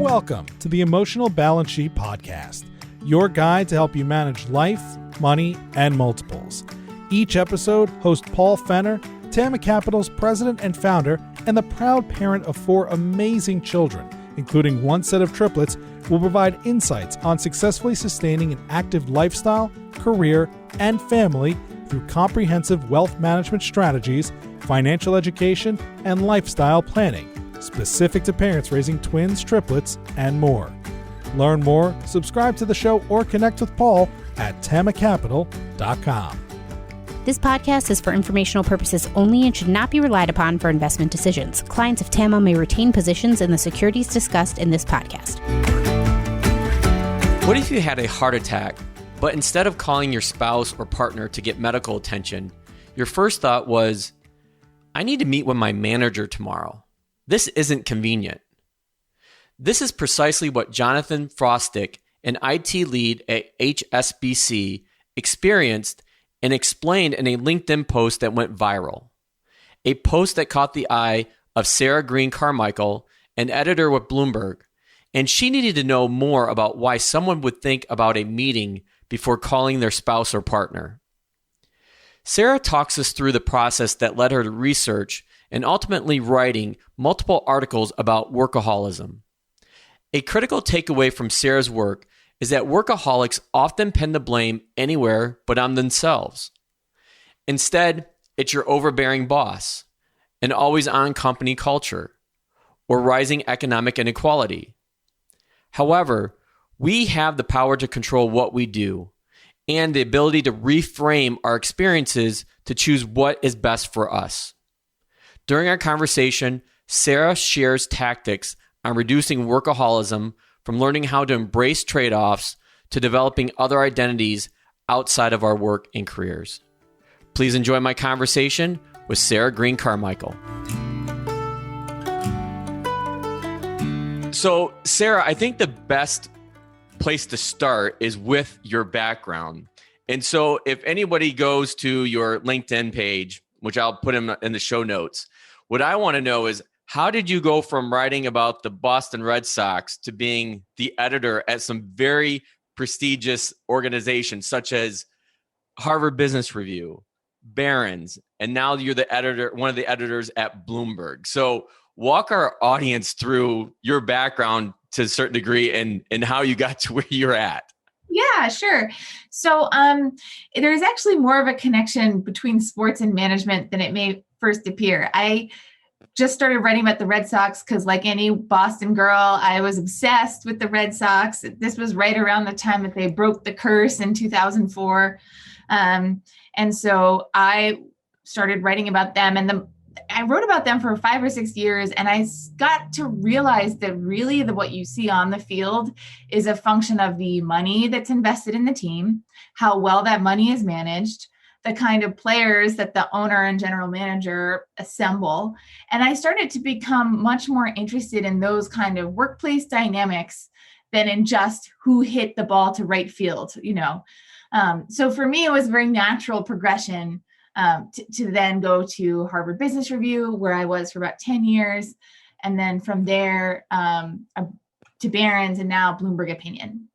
Welcome to the Emotional Balance Sheet Podcast, your guide to help you manage life, money, and multiples. Each episode, host Paul Fenner, Tame Capital's president and founder, and the proud parent of 4 amazing children, including 1 set of triplets, will provide insights on successfully sustaining an active lifestyle, career, and family through comprehensive wealth management strategies, financial education, and lifestyle planning, specific to parents raising twins, triplets, and more. Learn more, subscribe to the show, or connect with Paul at tamacapital.com. This podcast is for informational purposes only and should not be relied upon for investment decisions. Clients of Tama may retain positions in the securities discussed in this podcast. What if you had a heart attack, but instead of calling your spouse or partner to get medical attention, your first thought was, I need to meet with my manager tomorrow. This isn't convenient. This is precisely what Jonathan Frostick, an IT lead at HSBC, experienced and explained in a LinkedIn post that went viral. A post that caught the eye of Sarah Green Carmichael, an editor with Bloomberg, and she needed to know more about why someone would think about a meeting before calling their spouse or partner. Sarah talks us through the process that led her to research and ultimately writing multiple articles about workaholism. A critical takeaway from Sarah's work is that workaholics often pin the blame anywhere but on themselves. Instead, it's your overbearing boss, an always-on company culture, or rising economic inequality. However, we have the power to control what we do and the ability to reframe our experiences to choose what is best for us. During our conversation, Sarah shares tactics on reducing workaholism, from learning how to embrace trade-offs to developing other identities outside of our work and careers. Please enjoy my conversation with Sarah Green Carmichael. So, Sarah, I think the best place to start is with your background. And so if anybody goes to your LinkedIn page, which I'll put in the show notes, what I want to know is, how did you go from writing about the Boston Red Sox to being the editor at some very prestigious organizations such as Harvard Business Review, Barron's, and now you're the editor, one of the editors at Bloomberg. So walk our audience through your background to a certain degree and how you got to where you're at. Yeah, sure. So there's actually more of a connection between sports and management than it may first appear. I just started writing about the Red Sox because, like any Boston girl, I was obsessed with the Red Sox. This was right around the time that they broke the curse in 2004. And so I started writing about them, and I wrote about them for 5 or 6 years, and I got to realize that really what you see on the field is a function of the money that's invested in the team, how well that money is managed, the kind of players that the owner and general manager assemble. And I started to become much more interested in those kind of workplace dynamics than in just who hit the ball to right field, So for me, it was a very natural progression to then go to Harvard Business Review, where I was for about 10 years. And then from there to Barron's, and now Bloomberg Opinion.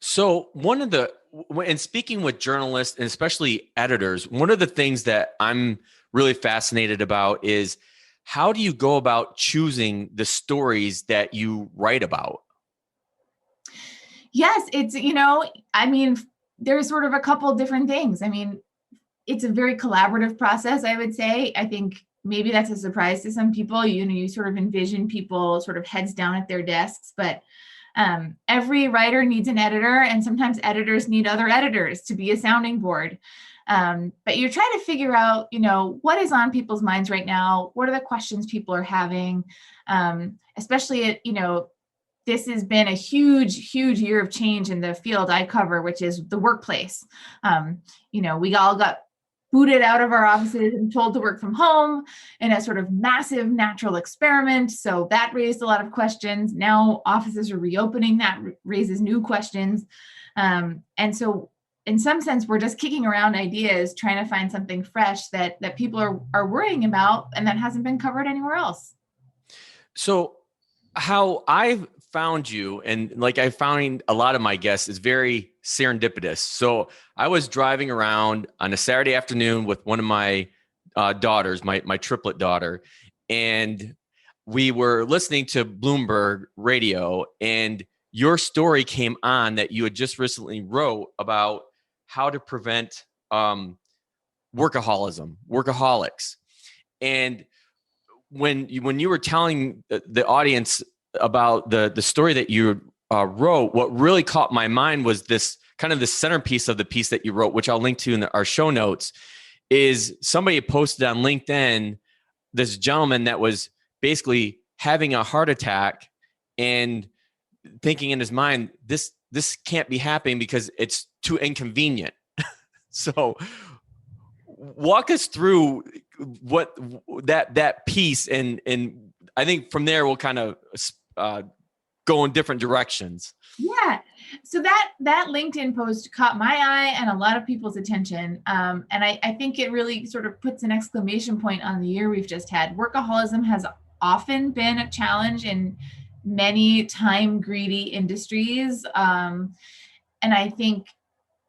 So when speaking with journalists and especially editors, one of the things that I'm really fascinated about is, how do you go about choosing the stories that you write about? Yes, it's, there's sort of a couple different things. It's a very collaborative process, I would say. I think maybe that's a surprise to some people. You sort of envision people sort of heads down at their desks, but every writer needs an editor, and sometimes editors need other editors to be a sounding board. But you're trying to figure out, what is on people's minds right now? What are the questions people are having? Especially, this has been a huge, huge year of change in the field I cover, which is the workplace. We all got booted out of our offices and told to work from home in a sort of massive natural experiment. So that raised a lot of questions. Now offices are reopening. That raises new questions. And so in some sense, we're just kicking around ideas, trying to find something fresh that people are worrying about and that hasn't been covered anywhere else. So how I've found you, and like I found a lot of my guests, is very serendipitous. So I was driving around on a Saturday afternoon with one of my daughters, my triplet daughter, and we were listening to Bloomberg radio, and your story came on that you had just recently wrote about how to prevent workaholics. And when you were telling the audience about the story that you wrote, what really caught my mind was this kind of the centerpiece of the piece that you wrote, which I'll link to in our show notes, is somebody posted on LinkedIn, this gentleman that was basically having a heart attack and thinking in his mind, this can't be happening because it's too inconvenient. So walk us through what that piece, and I think from there we'll kind of go in different directions. Yeah. So that LinkedIn post caught my eye and a lot of people's attention. And I think it really sort of puts an exclamation point on the year we've just had. Workaholism has often been a challenge in many time greedy industries. And I think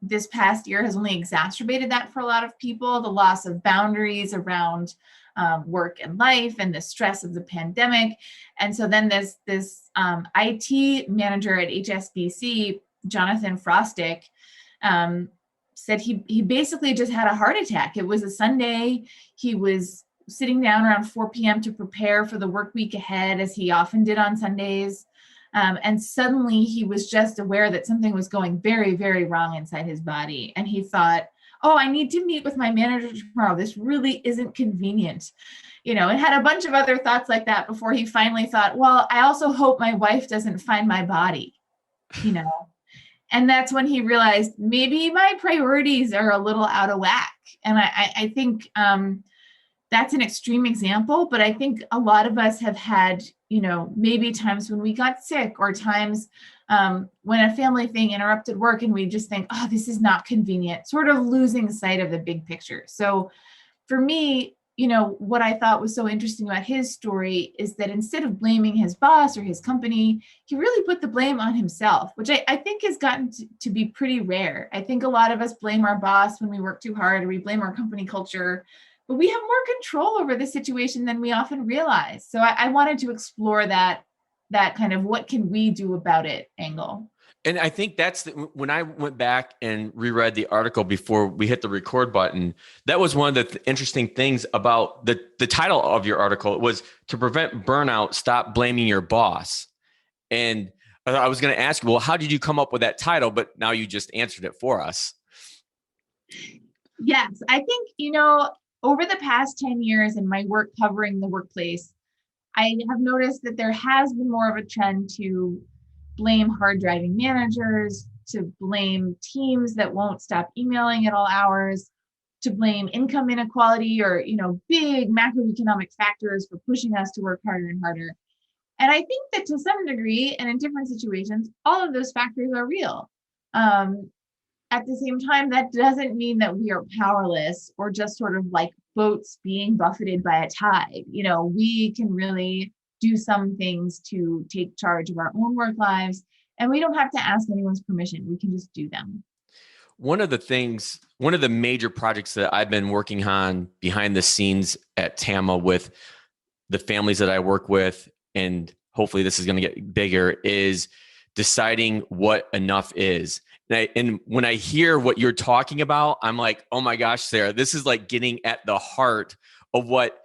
this past year has only exacerbated that for a lot of people, the loss of boundaries around work and life and the stress of the pandemic. And so then this IT manager at HSBC, Jonathan Frostick, said he basically just had a heart attack. It was a Sunday. He was sitting down around 4 p.m. to prepare for the work week ahead, as he often did on Sundays. And suddenly he was just aware that something was going very, very wrong inside his body. And he thought, oh, I need to meet with my manager tomorrow. This really isn't convenient. And had a bunch of other thoughts like that before he finally thought, well, I also hope my wife doesn't find my body, And that's when he realized maybe my priorities are a little out of whack. And I think that's an extreme example, but I think a lot of us have had, maybe times when we got sick, or times when a family thing interrupted work and we just think, oh, this is not convenient, sort of losing sight of the big picture. So for me, what I thought was so interesting about his story is that instead of blaming his boss or his company, he really put the blame on himself, which I think has gotten to be pretty rare. I think a lot of us blame our boss when we work too hard, or we blame our company culture, but we have more control over the situation than we often realize. So I wanted to explore that kind of what can we do about it angle. And I think that's when I went back and reread the article before we hit the record button, that was one of the interesting things about the title of your article. It was to prevent burnout, stop blaming your boss. And I was going to ask you, well, how did you come up with that title? But now you just answered it for us. Yes, I think, over the past 10 years in my work covering the workplace, I have noticed that there has been more of a trend to blame hard driving managers, to blame teams that won't stop emailing at all hours, to blame income inequality or, big macroeconomic factors for pushing us to work harder and harder. And I think that to some degree, and in different situations, all of those factors are real. At the same time, that doesn't mean that we are powerless or just sort of like boats being buffeted by a tide. We can really do some things to take charge of our own work lives, and we don't have to ask anyone's permission. We can just do them. One of the major projects that I've been working on behind the scenes at Tame with the families that I work with, and hopefully this is going to get bigger, is deciding what enough is. And when I hear what you're talking about, I'm like, oh my gosh, Sarah, this is like getting at the heart of what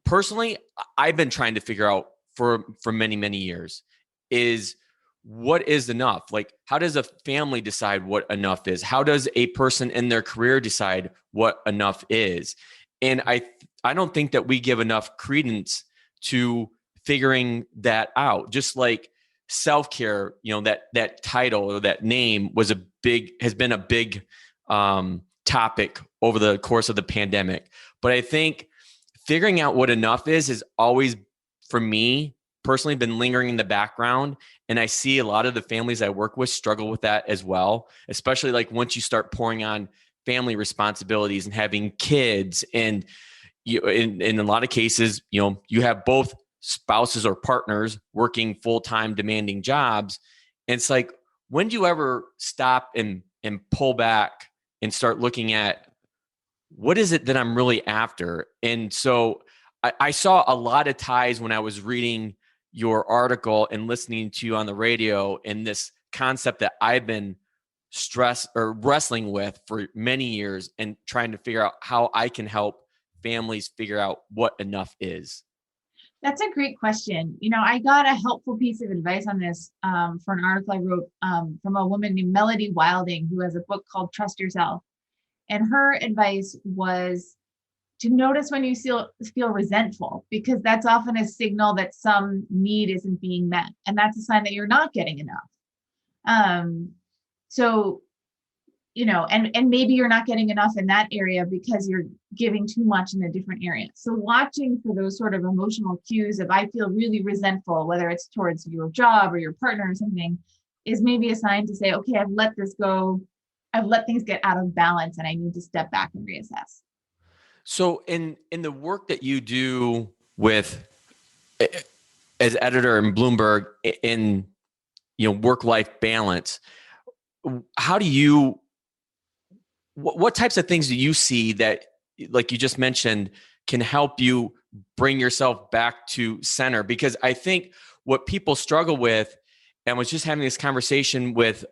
personally I've been trying to figure out for many, many years, is what is enough? Like, how does a family decide what enough is? How does a person in their career decide what enough is? And I don't think that we give enough credence to figuring that out. Just like self-care, that title or that name has been a big topic over the course of the pandemic. But I think figuring out what enough is has always, for me personally, been lingering in the background. And I see a lot of the families I work with struggle with that as well, especially like once you start pouring on family responsibilities and having kids, and in a lot of cases, you have both spouses or partners working full-time demanding jobs. And it's like, when do you ever stop and pull back and start looking at what is it that I'm really after? And so I saw a lot of ties when I was reading your article and listening to you on the radio, and this concept that I've been wrestling with for many years and trying to figure out how I can help families figure out what enough is. That's a great question. I got a helpful piece of advice on this for an article I wrote from a woman named Melody Wilding, who has a book called Trust Yourself. And her advice was to notice when you feel resentful, because that's often a signal that some need isn't being met. And that's a sign that you're not getting enough. So, and maybe you're not getting enough in that area because you're giving too much in a different area. So watching for those sort of emotional cues of I feel really resentful, whether it's towards your job or your partner or something, is maybe a sign to say, okay, I've let this go. I've let things get out of balance and I need to step back and reassess. So in the work that you do with as editor in Bloomberg in work-life balance, how do you what types of things do you see that, like you just mentioned, can help you bring yourself back to center? Because I think what people struggle with, and I was just having this conversation with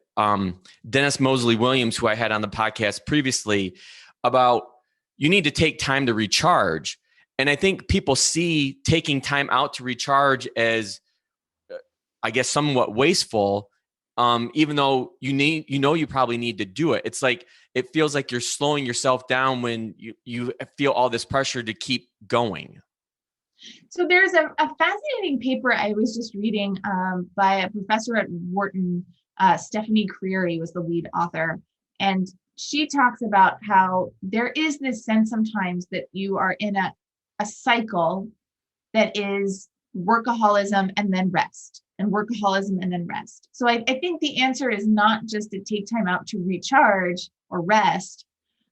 Dennis Mosley Williams, who I had on the podcast previously, about you need to take time to recharge. And I think people see taking time out to recharge as, I guess, somewhat wasteful, even though you probably need to do it. It's like, it feels like you're slowing yourself down when you feel all this pressure to keep going. So there's a fascinating paper I was just reading by a professor at Wharton, Stephanie Creary was the lead author. And she talks about how there is this sense sometimes that you are in a cycle that is workaholism and then rest, and workaholism and then rest. So I think the answer is not just to take time out to recharge or rest,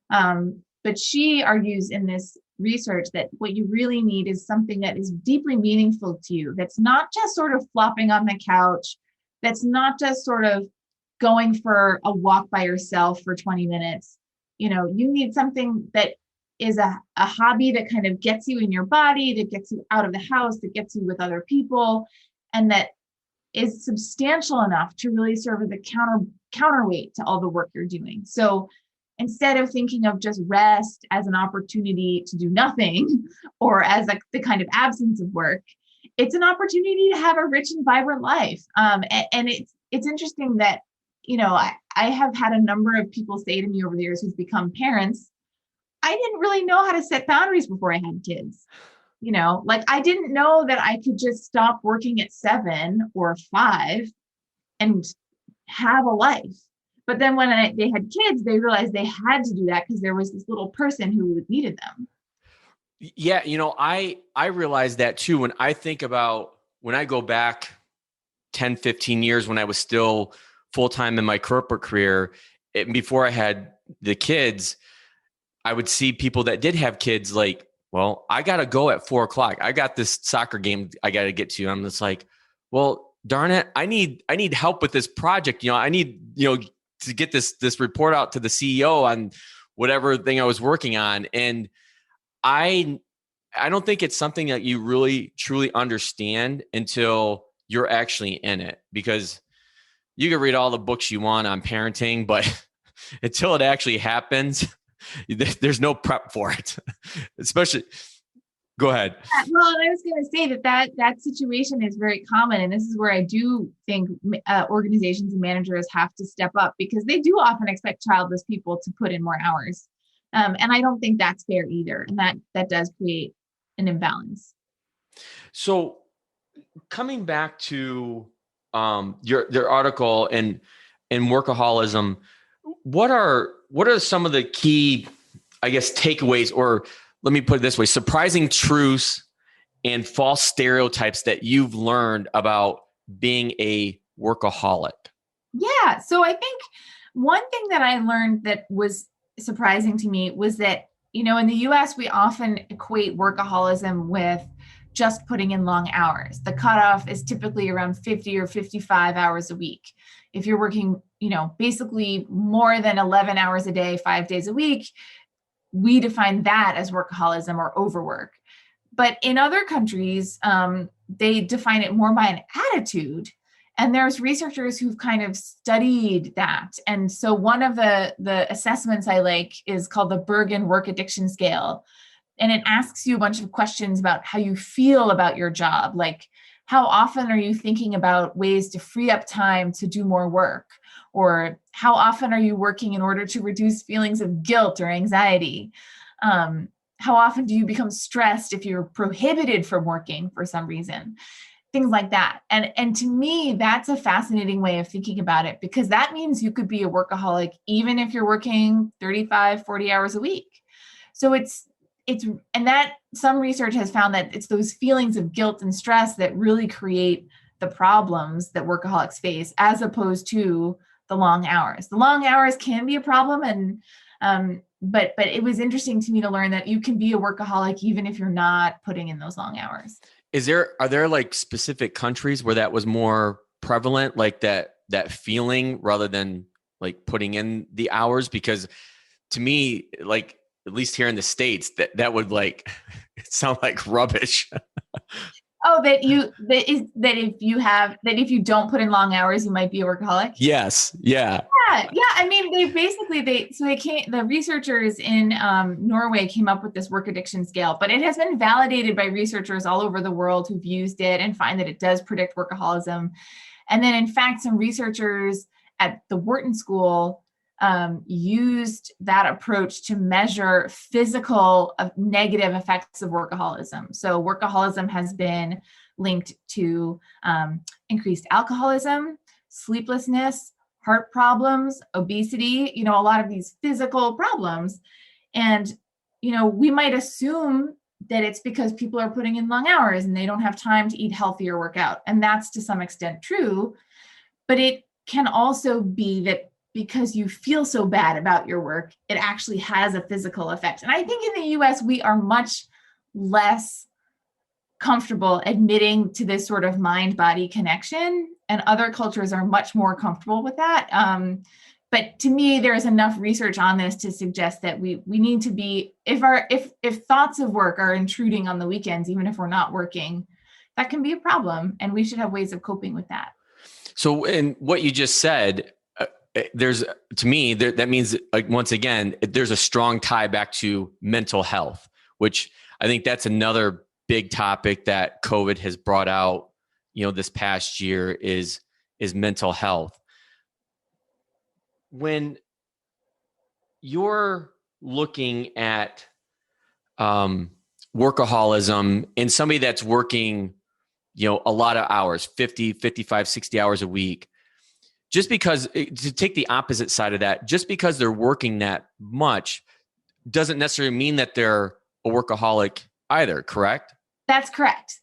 but she argues in this research that what you really need is something that is deeply meaningful to you, that's not just sort of flopping on the couch, that's not just sort of going for a walk by yourself for 20 minutes. You need something that is a hobby that kind of gets you in your body, that gets you out of the house, that gets you with other people, and that is substantial enough to really serve as a counterweight to all the work you're doing. So instead of thinking of just rest as an opportunity to do nothing or as the kind of absence of work, it's an opportunity to have a rich and vibrant life. And it's interesting that, I have had a number of people say to me over the years who've become parents, I didn't really know how to set boundaries before I had kids. I didn't know that I could just stop working at 7 or 5 and have a life. But then when they had kids, they realized they had to do that because there was this little person who needed them. Yeah. I realized that too. When I think about when I go back 10, 15 years, when I was still full-time in my corporate career, before I had the kids, I would see people that did have kids like, well, I got to go at 4:00. I got this soccer game I got to get to. I'm just like, well, darn it. I need help with this project. I need, to get this report out to the CEO on whatever thing I was working on. And I don't think it's something that you really truly understand until you're actually in it, because you can read all the books you want on parenting, but until it actually happens, there's no prep for it. Especially, go ahead. Well, I was going to say that situation is very common. And this is where I do think organizations and managers have to step up, because they do often expect childless people to put in more hours. And I don't think that's fair either. And that does create an imbalance. So coming back to your article and workaholism, what are some of the key, I guess, takeaways, or let me put it this way, surprising truths and false stereotypes that you've learned about being a workaholic? Yeah. So I think one thing that I learned that was surprising to me was that, in the US, we often equate workaholism with just putting in long hours. The cutoff is typically around 50 or 55 hours a week. If you're working, basically more than 11 hours a day, 5 days a week, we define that as workaholism or overwork. But in other countries, they define it more by an attitude. And there's researchers who've kind of studied that. And so one of the assessments I like is called the Bergen Work Addiction Scale. And it asks you a bunch of questions about how you feel about your job. Like, how often are you thinking about ways to free up time to do more work? Or how often are you working in order to reduce feelings of guilt or anxiety? How often do you become stressed if you're prohibited from working for some reason? Things like that. And to me, that's a fascinating way of thinking about it, because that means you could be a workaholic even if you're working 35, 40 hours a week. So and that some research has found that it's those feelings of guilt and stress that really create the problems that workaholics face, as opposed to the long hours. The long hours can be a problem, but it was interesting to me to learn that you can be a workaholic even if you're not putting in those long hours. Are there like specific countries where that was more prevalent, like that feeling rather than like putting in the hours? Because to me, like, at least here in the States, that would like sound like rubbish. Oh, that if you don't put in long hours, you might be a workaholic. Yes. Yeah. Yeah. I mean, the researchers in Norway came up with this work addiction scale, but it has been validated by researchers all over the world who've used it and find that it does predict workaholism. And then in fact, some researchers at the Wharton School used that approach to measure physical negative effects of workaholism. So workaholism has been linked to increased alcoholism, sleeplessness, heart problems, obesity, a lot of these physical problems. And, we might assume that it's because people are putting in long hours and they don't have time to eat healthy or work out. And that's to some extent true, but it can also be that because you feel so bad about your work, it actually has a physical effect. And I think in the US, we are much less comfortable admitting to this sort of mind-body connection, and other cultures are much more comfortable with that. But to me, there's enough research on this to suggest that we need to be, if thoughts of work are intruding on the weekends, even if we're not working, that can be a problem, and we should have ways of coping with that. So in what you just said, that means, like, once again, there's a strong tie back to mental health, which I think that's another big topic that COVID has brought out, this past year is mental health. When you're looking at workaholism and somebody that's working, a lot of hours, 50, 55, 60 hours a week, just because, to take the opposite side of that, just because they're working that much doesn't necessarily mean that they're a workaholic either, correct? That's correct.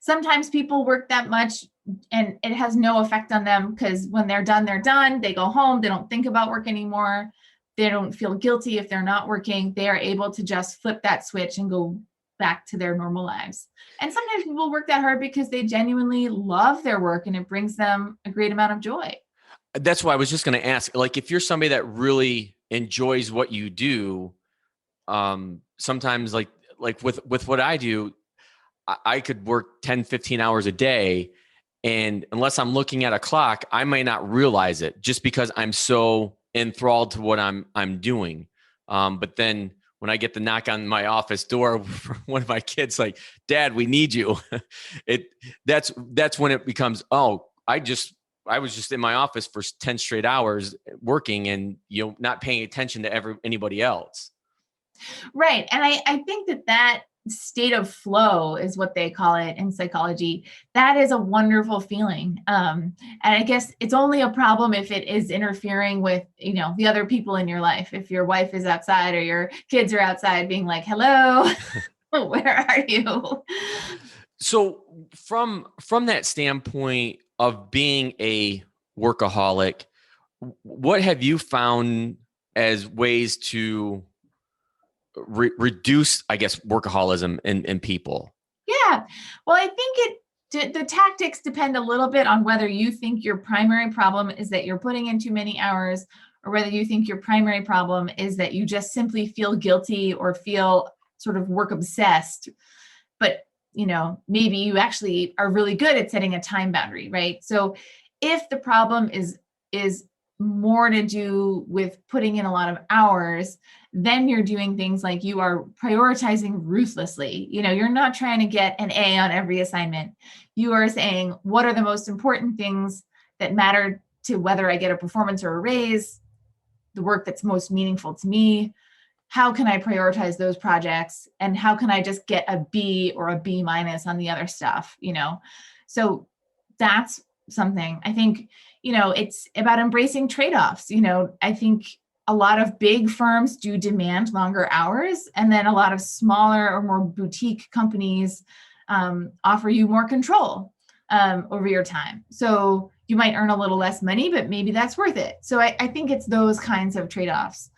Sometimes people work that much and it has no effect on them, because when they're done, they go home, they don't think about work anymore. They don't feel guilty if they're not working. They are able to just flip that switch and go back to their normal lives. And sometimes people work that hard because they genuinely love their work and it brings them a great amount of joy. That's why I was just going to ask, like, if you're somebody that really enjoys what you do, sometimes like with what I do, I could work 10, 15 hours a day. And unless I'm looking at a clock, I might not realize it, just because I'm so enthralled to what I'm doing. But then when I get the knock on my office door from one of my kids, like, "Dad, we need you," that's when it becomes, oh, I was just in my office for 10 straight hours working and, not paying attention to anybody else. Right. And I think that state of flow is what they call it in psychology. That is a wonderful feeling. And I guess it's only a problem if it is interfering with, the other people in your life. If your wife is outside or your kids are outside being like, "Hello, where are you?" So from that standpoint of being a workaholic, what have you found as ways to reduce, I guess, workaholism in people? Yeah, Yeah. Well, I think the tactics depend a little bit on whether you think your primary problem is that you're putting in too many hours, or whether you think your primary problem is that you just simply feel guilty or feel sort of work obsessed. But, maybe you actually are really good at setting a time boundary, right? So if the problem is more to do with putting in a lot of hours, then you're doing things like you are prioritizing ruthlessly. You're not trying to get an A on every assignment. You are saying, what are the most important things that matter to whether I get a performance or a raise, the work that's most meaningful to me? How can I prioritize those projects? And how can I just get a B or a B- on the other stuff? So that's something. I think, it's about embracing trade-offs. I think a lot of big firms do demand longer hours, and then a lot of smaller or more boutique companies offer you more control over your time. So you might earn a little less money, but maybe that's worth it. So I think it's those kinds of trade-offs.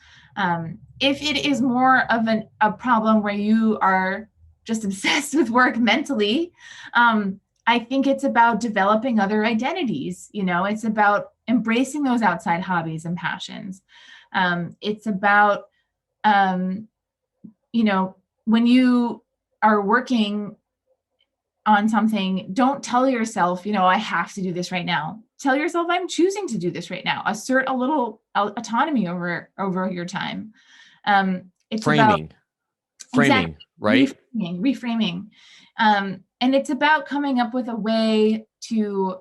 If it is more of a problem where you are just obsessed with work mentally, I think it's about developing other identities. It's about embracing those outside hobbies and passions. It's about, when you are working on something, don't tell yourself, I have to do this right now. Tell yourself, I'm choosing to do this right now. Assert a little autonomy over your time. It's Framing, exactly, right? Reframing. And it's about coming up with a way to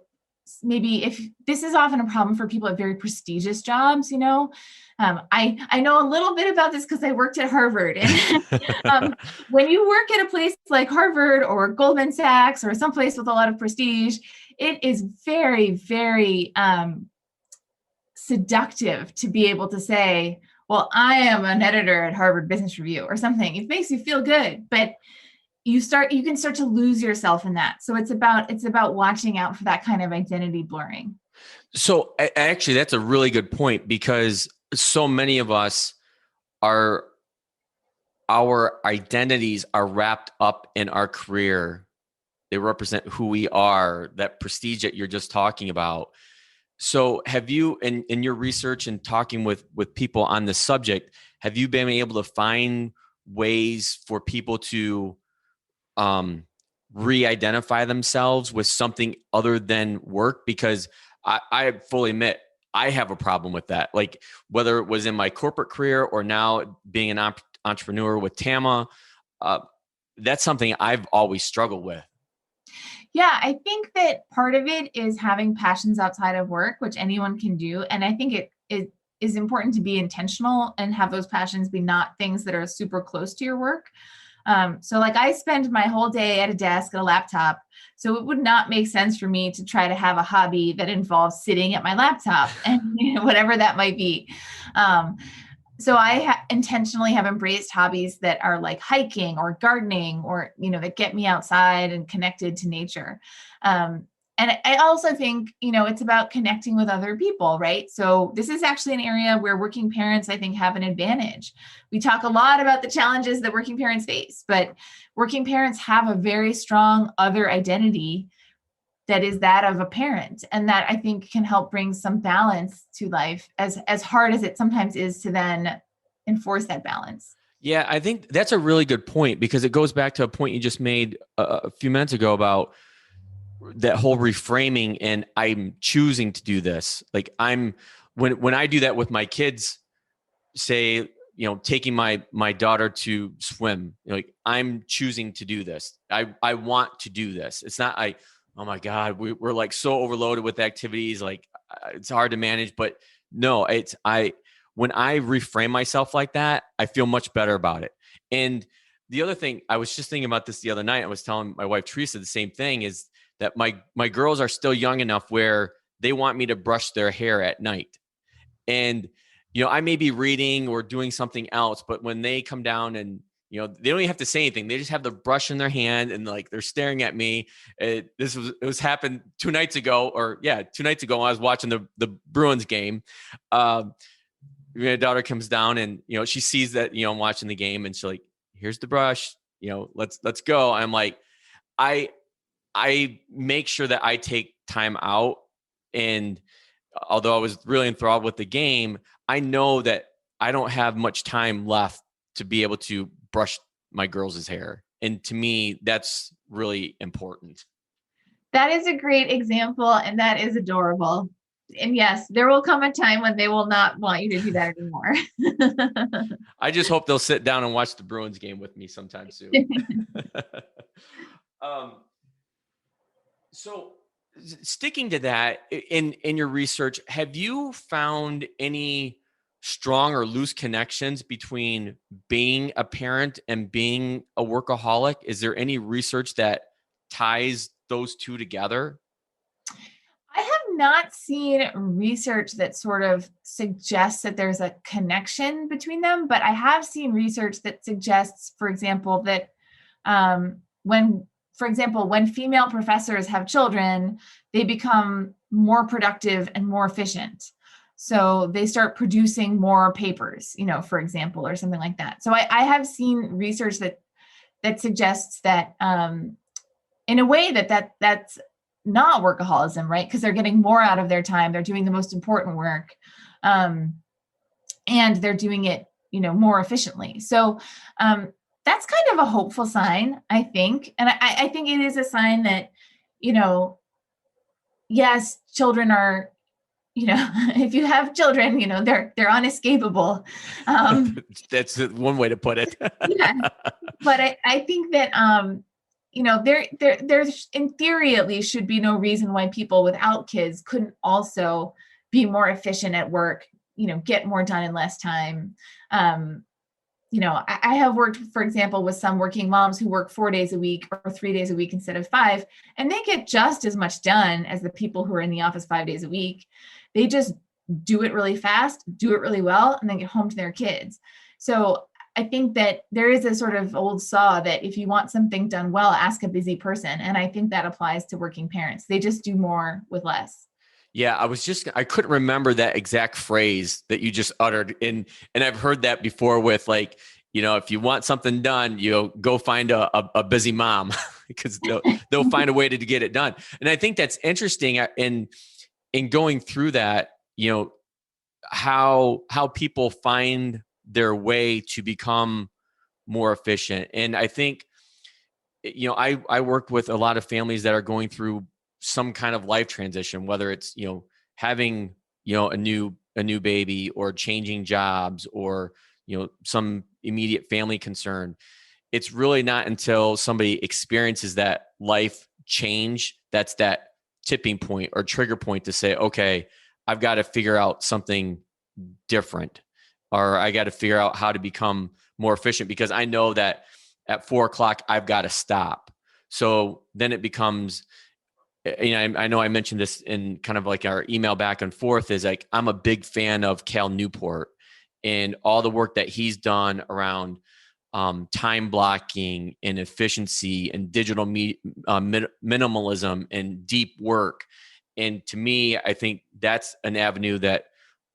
maybe, if this is often a problem for people at very prestigious jobs, I know a little bit about this because I worked at Harvard. And when you work at a place like Harvard or Goldman Sachs or someplace with a lot of prestige, it is very, very seductive to be able to say, well, I am an editor at Harvard Business Review or something. It makes you feel good, but you can start to lose yourself in that. So it's about watching out for that kind of identity blurring. So actually, that's a really good point, because so many of us our identities are wrapped up in our career. They represent who we are, that prestige that you're just talking about. So have you, in your research and talking with people on this subject, have you been able to find ways for people to re-identify themselves with something other than work? Because I fully admit I have a problem with that. Like, whether it was in my corporate career or now being an entrepreneur with Tama, that's something I've always struggled with. Yeah, I think that part of it is having passions outside of work, which anyone can do. And I think it is important to be intentional and have those passions be not things that are super close to your work. So like, I spend my whole day at a desk at a laptop. So it would not make sense for me to try to have a hobby that involves sitting at my laptop and whatever that might be. So I intentionally have embraced hobbies that are like hiking or gardening, or, that get me outside and connected to nature. And I also think, it's about connecting with other people, right? So this is actually an area where working parents, I think, have an advantage. We talk a lot about the challenges that working parents face, but working parents have a very strong other identity that is that of a parent. And that, I think, can help bring some balance to life, as hard as it sometimes is to then enforce that balance. Yeah, I think that's a really good point, because it goes back to a point you just made a few minutes ago about that whole reframing, and I'm choosing to do this. Like, when I do that with my kids, say, taking my daughter to swim, like, I'm choosing to do this. I want to do this. It's not oh my God, we're like so overloaded with activities, like it's hard to manage. But no, when I reframe myself like that, I feel much better about it. And the other thing, I was just thinking about this the other night. I was telling my wife Teresa the same thing, is that my girls are still young enough where they want me to brush their hair at night. And, I may be reading or doing something else, but when they come down and, they don't even have to say anything. They just have the brush in their hand and like they're staring at me. It was happened 2 nights ago, when I was watching the Bruins game. My daughter comes down and, she sees that, I'm watching the game, and she's like, here's the brush, let's go. I'm like, I make sure that I take time out, and although I was really enthralled with the game, I know that I don't have much time left to be able to brush my girls' hair. And to me, that's really important. That is a great example, and that is adorable. And yes, there will come a time when they will not want you to do that anymore. I just hope they'll sit down and watch the Bruins game with me sometime soon. So sticking to that, in your research, have you found any strong or loose connections between being a parent and being a workaholic? Is there any research that ties those two together? I have not seen research that sort of suggests that there's a connection between them, but I have seen research that suggests, for example, that when female professors have children, they become more productive and more efficient. So they start producing more papers, for example, or something like that. So I have seen research that suggests that in a way that's not workaholism, right? Because they're getting more out of their time. They're doing the most important work. And they're doing it, more efficiently. So that's kind of a hopeful sign, I think. And I think it is a sign that, yes, children are, if you have children, they're unescapable. That's one way to put it. Yeah. But I think that, there's in theory at least should be no reason why people without kids couldn't also be more efficient at work, get more done in less time. I have worked, for example, with some working moms who work 4 days a week or 3 days a week instead of 5, and they get just as much done as the people who are in the office 5 days a week. They just do it really fast, do it really well, and then get home to their kids. So I think that there is a sort of old saw that if you want something done well, ask a busy person. And I think that applies to working parents. They just do more with less. Yeah, I couldn't remember that exact phrase that you just uttered. And I've heard that before with like, if you want something done, go find a busy mom because they'll find a way to get it done. And I think that's interesting in going through that, how people find their way to become more efficient. And I think, I work with a lot of families that are going through some kind of life transition, whether it's, having, a new baby or changing jobs or, some immediate family concern. It's really not until somebody experiences that life change, that's that tipping point or trigger point to say, okay, I've got to figure out something different, or I got to figure out how to become more efficient because I know that at 4:00 I've got to stop. So then it becomes, I know I mentioned this in kind of like our email back and forth, is like, I'm a big fan of Cal Newport and all the work that he's done around time blocking and efficiency and digital minimalism and deep work. And to me, I think that's an avenue that,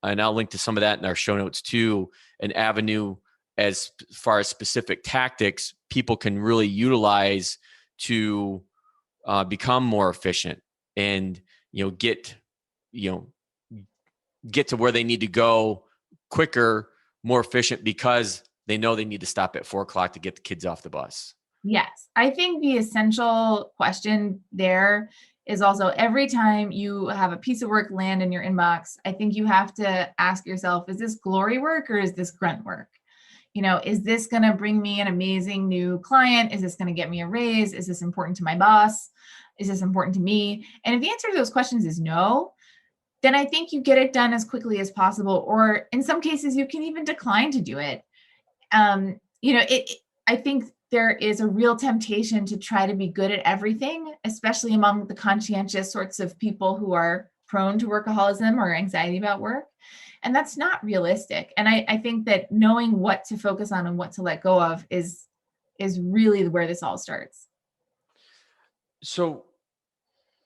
and I'll link to some of that in our show notes too, an avenue as far as specific tactics people can really utilize to become more efficient and, get to where they need to go quicker, more efficient, because they know they need to stop at 4:00 to get the kids off the bus. Yes. I think the essential question there is also every time you have a piece of work land in your inbox, I think you have to ask yourself, is this glory work or is this grunt work? Is this going to bring me an amazing new client? Is this going to get me a raise? Is this important to my boss? Is this important to me? And if the answer to those questions is no, then I think you get it done as quickly as possible. Or in some cases, you can even decline to do it. I think there is a real temptation to try to be good at everything, especially among the conscientious sorts of people who are prone to workaholism or anxiety about work. And that's not realistic. And I think that knowing what to focus on and what to let go of is really where this all starts. So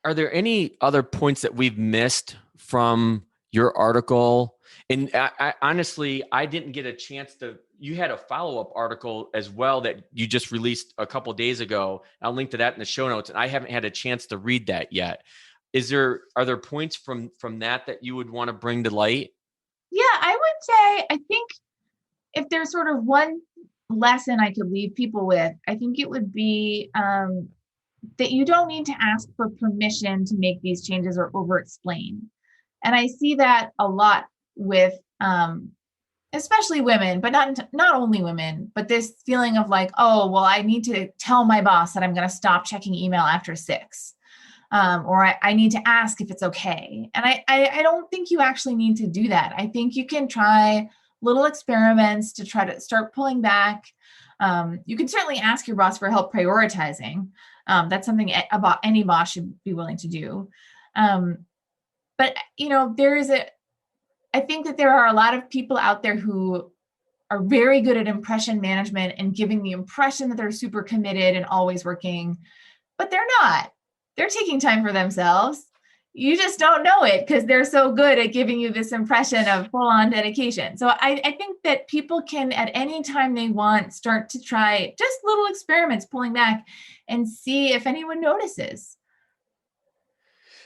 are there any other points that we've missed from your article? And I honestly, I didn't get a chance to, you had a follow-up article as well that you just released a couple of days ago. I'll link to that in the show notes, and I haven't had a chance to read that yet. Are there points from that you would want to bring to light? Yeah, I would say, I think if there's sort of one lesson I could leave people with, I think it would be that you don't need to ask for permission to make these changes or over explain. And I see that a lot with especially women, but not only women, but this feeling of like, oh, well, I need to tell my boss that I'm going to stop checking email after 6. Or I need to ask if it's okay. And I don't think you actually need to do that. I think you can try little experiments to try to start pulling back. You can certainly ask your boss for help prioritizing. That's something about any boss should be willing to do. But, I think that there are a lot of people out there who are very good at impression management and giving the impression that they're super committed and always working, but they're not. They're taking time for themselves. You just don't know it because they're so good at giving you this impression of full-on dedication. So I think that people can, at any time they want, start to try just little experiments, pulling back, and see if anyone notices.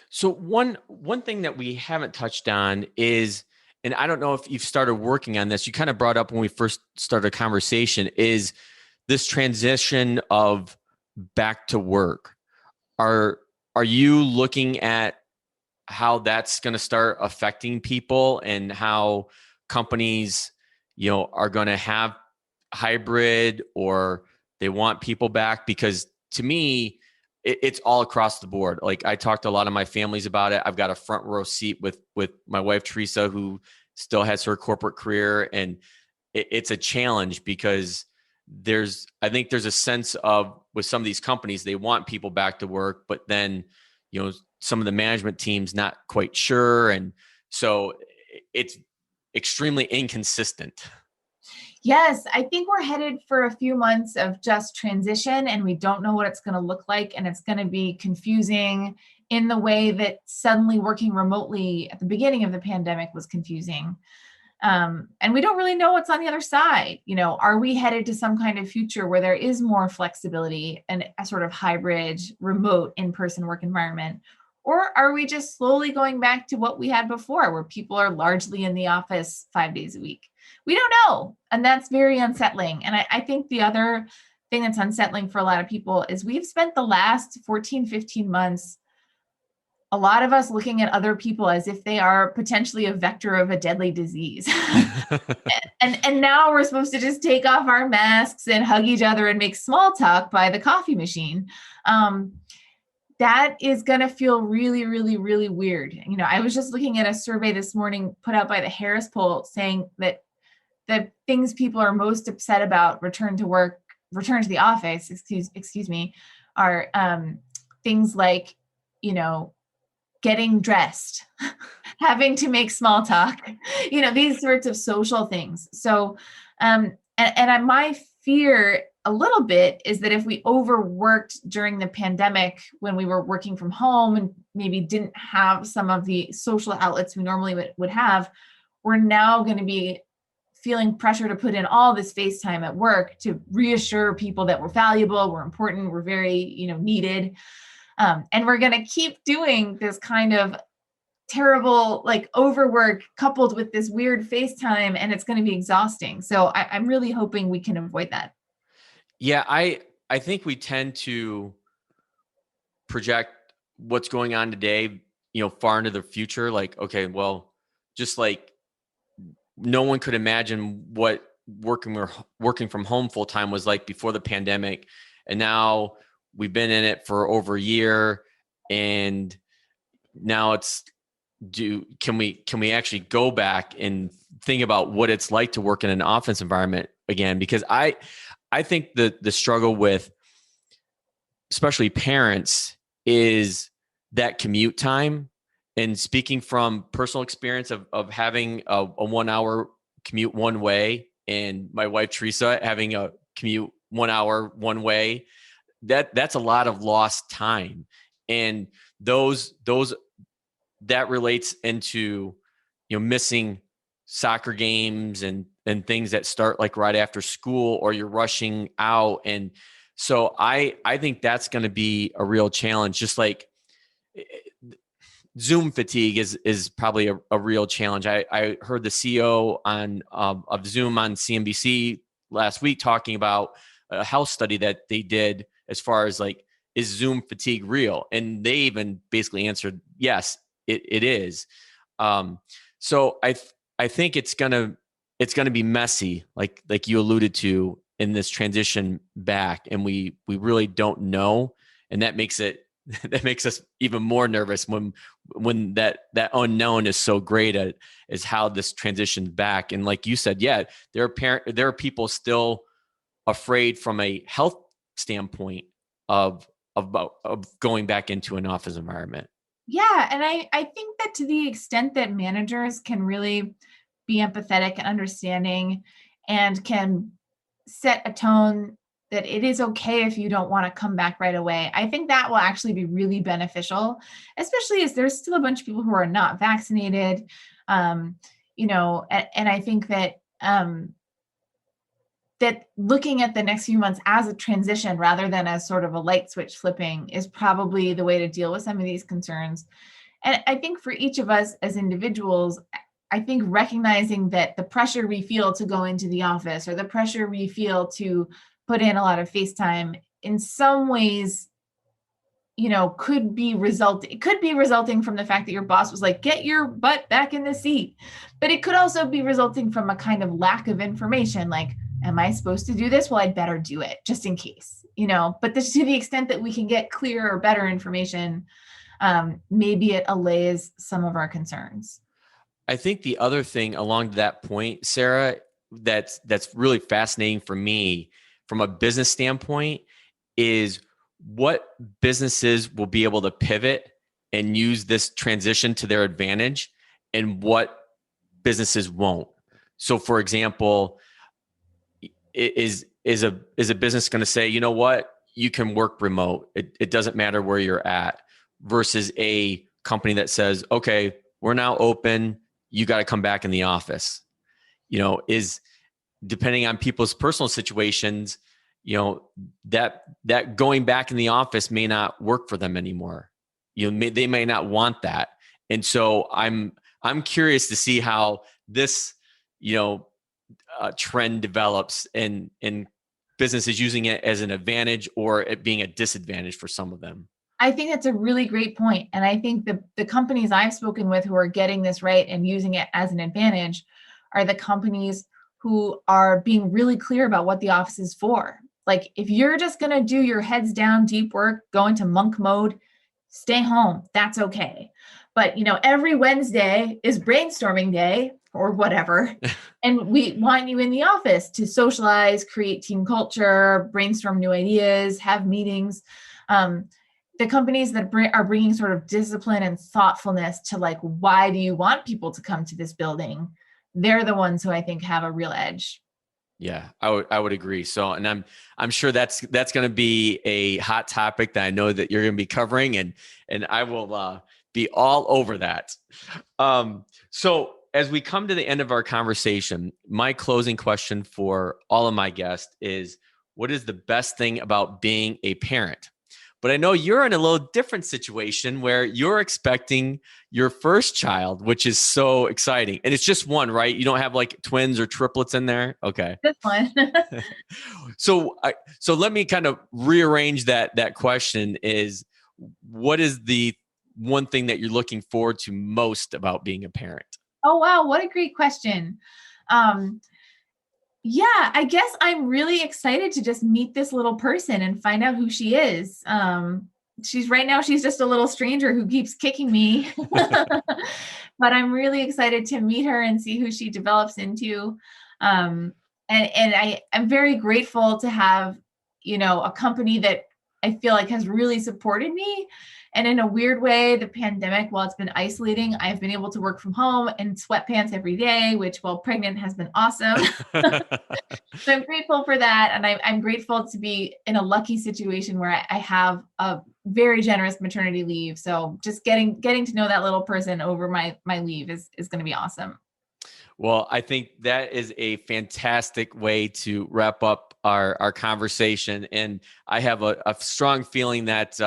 So one thing that we haven't touched on is, and I don't know if you've started working on this, you kind of brought up when we first started a conversation, is this transition of back to work. Are you looking at how that's going to start affecting people and how companies, are going to have hybrid, or they want people back? Because to me, it's all across the board. Like, I talked to a lot of my families about it. I've got a front row seat with my wife, Teresa, who still has her corporate career. And it's a challenge because I think there's a sense of, with some of these companies, they want people back to work, but then, some of the management team's not quite sure. And so it's extremely inconsistent. Yes, I think we're headed for a few months of just transition, and we don't know what it's going to look like. And it's going to be confusing in the way that suddenly working remotely at the beginning of the pandemic was confusing. And we don't really know what's on the other side. Are we headed to some kind of future where there is more flexibility and a sort of hybrid, remote, in-person work environment? Or are we just slowly going back to what we had before, where people are largely in the office 5 days a week? We don't know. And that's very unsettling. And I think the other thing that's unsettling for a lot of people is we've spent the last 14, 15 months, a lot of us, looking at other people as if they are potentially a vector of a deadly disease. and now we're supposed to just take off our masks and hug each other and make small talk by the coffee machine. That is going to feel really, really, really weird. I was just looking at a survey this morning put out by the Harris Poll saying that the things people are most upset about return to the office, excuse me, are things like, getting dressed, having to make small talk, these sorts of social things. So, my fear a little bit is that if we overworked during the pandemic when we were working from home and maybe didn't have some of the social outlets we normally would have, we're now going to be feeling pressure to put in all this face time at work to reassure people that we're valuable, we're important, we're very, needed. And we're going to keep doing this kind of terrible, like, overwork coupled with this weird FaceTime, and it's going to be exhausting. So I'm really hoping we can avoid that. Yeah, I think we tend to project what's going on today, far into the future. Like, okay, well, just like no one could imagine what working from home full time was like before the pandemic, and now we've been in it for over a year, and now can we actually go back and think about what it's like to work in an office environment again? Because I think the struggle with especially parents is that commute time. And speaking from personal experience of having a 1 hour commute one way, and my wife Teresa having a commute 1 hour one way, that's a lot of lost time. And those that relates into missing soccer games and things that start like right after school, or you're rushing out. And so I think that's going to be a real challenge. Just like Zoom fatigue is probably a real challenge. I heard the CEO of Zoom on CNBC last week talking about a health study that they did as far as like, is Zoom fatigue real? And they even basically answered, yes, it is. So I think it's gonna be messy, like you alluded to in this transition back, and we really don't know, and that makes us even more nervous when that unknown is so great as how this transitions back. And like you said, yeah, there are people still afraid from a health standpoint of going back into an office environment. Yeah. And I think that to the extent that managers can really be empathetic and understanding and can set a tone that it is okay if you don't want to come back right away, I think that will actually be really beneficial, especially as there's still a bunch of people who are not vaccinated. And I think that that looking at the next few months as a transition rather than as sort of a light switch flipping is probably the way to deal with some of these concerns. And I think for each of us as individuals, I think recognizing that the pressure we feel to go into the office or the pressure we feel to put in a lot of face time in some ways, could be resulting from the fact that your boss was like, get your butt back in the seat. But it could also be resulting from a kind of lack of information, like, am I supposed to do this? Well, I'd better do it just in case, but to the extent that we can get clearer or better information, maybe it allays some of our concerns. I think the other thing along that point, Sarah, that's really fascinating for me from a business standpoint is what businesses will be able to pivot and use this transition to their advantage and what businesses won't. So for example, is a business going to say, you know what, you can work remote. It doesn't matter where you're at, versus a company that says, okay, we're now open. You got to come back in the office. Is depending on people's personal situations, that going back in the office may not work for them anymore. They may not want that. And so I'm curious to see how this, trend develops and businesses using it as an advantage or it being a disadvantage for some of them. I think that's a really great point. And I think the companies I've spoken with who are getting this right and using it as an advantage are the companies who are being really clear about what the office is for. Like, if you're just going to do your heads down, deep work, go into monk mode, stay home, that's okay. But, every Wednesday is brainstorming day or whatever. And we want you in the office to socialize, create team culture, brainstorm new ideas, have meetings. The companies that are bringing sort of discipline and thoughtfulness to like, why do you want people to come to this building? They're the ones who I think have a real edge. Yeah, I would agree. So, and I'm sure that's going to be a hot topic that I know that you're going to be covering, and I will be all over that. So as we come to the end of our conversation, my closing question for all of my guests is, what is the best thing about being a parent? But I know you're in a little different situation where you're expecting your first child, which is so exciting. And it's just one, right? You don't have like twins or triplets in there? Okay. Just one. So let me kind of rearrange that question is, what is the one thing that you're looking forward to most about being a parent? Oh, wow. What a great question. Yeah, I guess I'm really excited to just meet this little person and find out who she is. She's just a little stranger who keeps kicking me, but I'm really excited to meet her and see who she develops into. And I'm very grateful to have, a company that I feel like has really supported me. And in a weird way, the pandemic, while it's been isolating, I've been able to work from home in sweatpants every day, which while pregnant has been awesome. So I'm grateful for that. And I'm grateful to be in a lucky situation where I have a very generous maternity leave. So just getting to know that little person over my leave is going to be awesome. Well, I think that is a fantastic way to wrap up our conversation. And I have a strong feeling that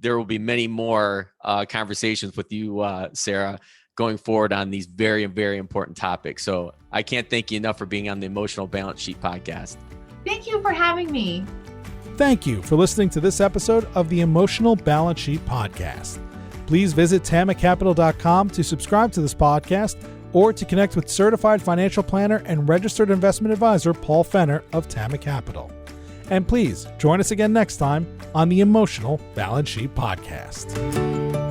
there will be many more conversations with you, Sarah, going forward on these very, very important topics. So I can't thank you enough for being on the Emotional Balance Sheet podcast. Thank you for having me. Thank you for listening to this episode of the Emotional Balance Sheet podcast. Please visit tamacapital.com to subscribe to this podcast or to connect with certified financial planner and registered investment advisor Paul Fenner of Tame Capital. And please join us again next time on the Emotional Balance Sheet podcast.